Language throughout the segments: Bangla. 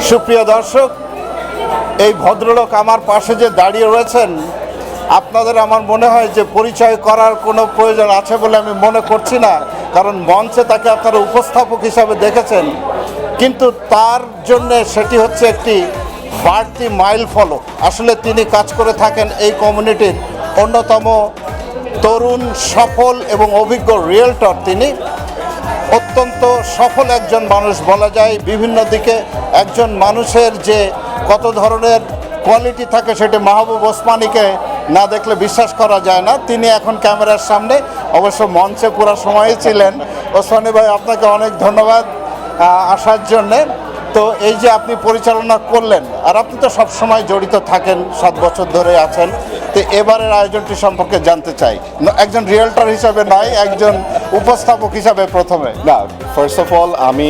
সুপ্রিয় দর্শক, এই ভদ্রলোক আমার পাশে যে দাঁড়িয়ে রয়েছেন, আপনাদের আমার মনে হয় যে পরিচয় করার কোনো প্রয়োজন আছে বলে আমি মনে করছি না, কারণ মঞ্চে তাকে আপনারা উপস্থাপক হিসাবে দেখেছেন, কিন্তু তার জন্য সেটি হচ্ছে একটি বাড়তি মাইল ফলক। আসলে তিনি কাজ করে থাকেন এই কমিউনিটির অন্যতম তরুণ, সফল এবং অভিজ্ঞ রিয়েলটর। তিনি অত্যন্ত সফল একজন মানুষ বলা যায়। বিভিন্ন দিকে একজন মানুষের যে কত ধরনের কোয়ালিটি থাকে সেটি মাহবুব ওসমানীকে না দেখলে বিশ্বাস করা যায় না। তিনি এখন ক্যামেরার সামনে, অবশ্য মঞ্চে পুরো সময়ই ছিলেন। ওসমানী ভাই, আপনাকে অনেক ধন্যবাদ আসার জন্যে। তো এই যে আপনি পরিচালনা করলেন, আর আপনি তো সবসময় জড়িত থাকেন, 7 বছর ধরে আছেন, তো এবারের আয়োজনটি সম্পর্কে জানতে চাই, একজন রিয়েলটর হিসাবে নয়, একজন উপস্থাপক হিসাবে প্রথমে। না, ফার্স্ট অফ অল আমি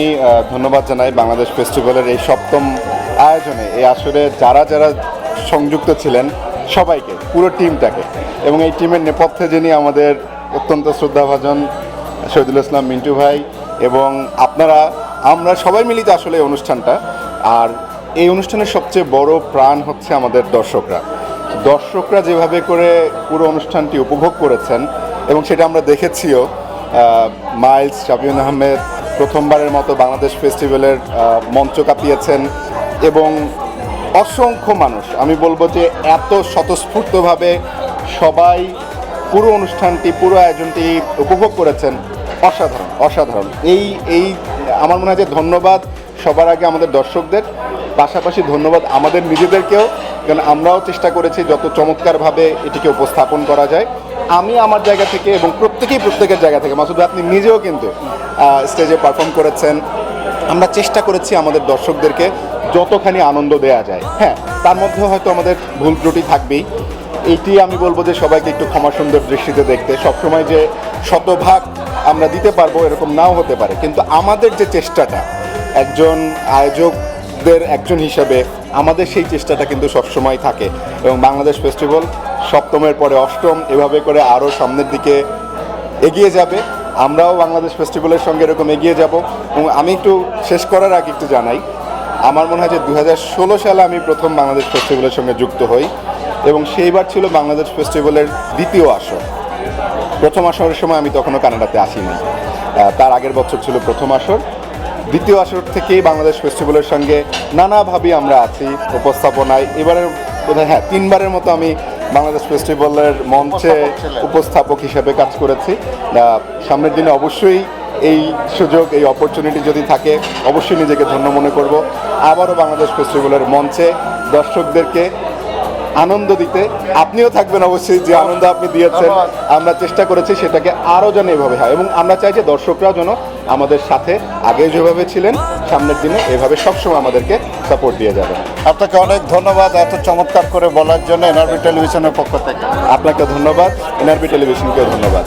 ধন্যবাদ জানাই বাংলাদেশ ফেস্টিভ্যালের এই 7ম আয়োজনে এই আসরে যারা যারা সংযুক্ত ছিলেন সবাইকে, পুরো টিমটাকে, এবং এই টিমের নেপথ্যে যিনি আমাদের অত্যন্ত শ্রদ্ধাভাজন শহীদুল ইসলাম মিন্টু ভাই এবং আমরা সবাই মিলিত আসলে এই অনুষ্ঠানটা। আর এই অনুষ্ঠানের সবচেয়ে বড় প্রাণ হচ্ছে আমাদের দর্শকরা যেভাবে করে পুরো অনুষ্ঠানটি উপভোগ করেছেন এবং সেটা আমরা দেখেছিও। মাইলস, শাফিউন আহমেদ প্রথমবারের মতো বাংলাদেশ ফেস্টিভ্যালের মঞ্চ কাঁপিয়েছেন এবং অসংখ্য মানুষ, আমি বলবো যে এত স্বতঃস্ফূর্তভাবে সবাই পুরো অনুষ্ঠানটি, পুরো আয়োজনটি উপভোগ করেছেন। অসাধারণ। এই আমার মনে হয় যে ধন্যবাদ সবার আগে আমাদের দর্শকদের, পাশাপাশি ধন্যবাদ আমাদের নিজেদেরকেও, কারণ আমরাও চেষ্টা করেছি যত চমৎকারভাবে এটিকে উপস্থাপন করা যায়। আমি আমার জায়গা থেকে এবং প্রত্যেকের জায়গা থেকে, মাসুদ আপনি নিজেও কিন্তু স্টেজে পারফর্ম করেছেন, আমরা চেষ্টা করেছি আমাদের দর্শকদেরকে যতখানি আনন্দ দেওয়া যায়। হ্যাঁ, তার মধ্যে হয়তো আমাদের ভুল ত্রুটি থাকবেই। এইটি আমি বলবো যে সবাইকে একটু ক্ষমা সুন্দর দৃষ্টিতে দেখতে। সবসময় যে শতভাগ আমরা দিতে পারবো এরকম নাও হতে পারে, কিন্তু আমাদের যে চেষ্টাটা একজন আয়োজকদের একজন হিসেবে আমাদের সেই চেষ্টাটা কিন্তু সবসময় থাকে। এবং বাংলাদেশ ফেস্টিভ্যাল 7তমের পরে 8ম, এভাবে করে আরও সামনের দিকে এগিয়ে যাবে। আমরাও বাংলাদেশ ফেস্টিভ্যালের সঙ্গে এরকম এগিয়ে যাব। এবং আমি একটু শেষ করার আগে একটু জানাই, আমার মনে হয় যে 2016 সালে আমি প্রথম বাংলাদেশ ফেস্টিভ্যালের সঙ্গে যুক্ত হই এবং সেইবার ছিল বাংলাদেশ ফেস্টিভ্যালের 2য় আসর। প্রথম আসরের সময় আমি তখনও কানাডাতে আসিনি, তার আগের বছর ছিল প্রথম আসর। 2য় আসর থেকেই বাংলাদেশ ফেস্টিভ্যালের সঙ্গে নানাভাবে আমরা আছি উপস্থাপনায়। এবারের বোধহয় 3বারের মতো আমি বাংলাদেশ ফেস্টিভ্যালের মঞ্চে উপস্থাপক হিসেবে কাজ করেছি। সামনের দিনে অবশ্যই এই সুযোগ, এই অপরচুনিটি যদি থাকে, অবশ্যই নিজেকে ধন্য মনে করব আবারও বাংলাদেশ ফেস্টিভ্যালের মঞ্চে দর্শকদেরকে আনন্দ দিতে। আপনিও থাকবেন অবশ্যই, যে আনন্দ আপনি দিয়েছেন আমরা চেষ্টা করেছি সেটাকে আরও যেন এভাবে হয়, এবং আমরা চাই যে দর্শকরাও যেন আমাদের সাথে আগে যেভাবে ছিলেন সামনের দিনে এভাবে সবসময় আমাদেরকে সাপোর্ট দিয়ে যাবেন। আপনাকে অনেক ধন্যবাদ এত চমৎকার করে বলার জন্য এনআরবি টেলিভিশনের পক্ষ থেকে। আপনাকে ধন্যবাদ, এনআরবি টেলিভিশনকেও ধন্যবাদ।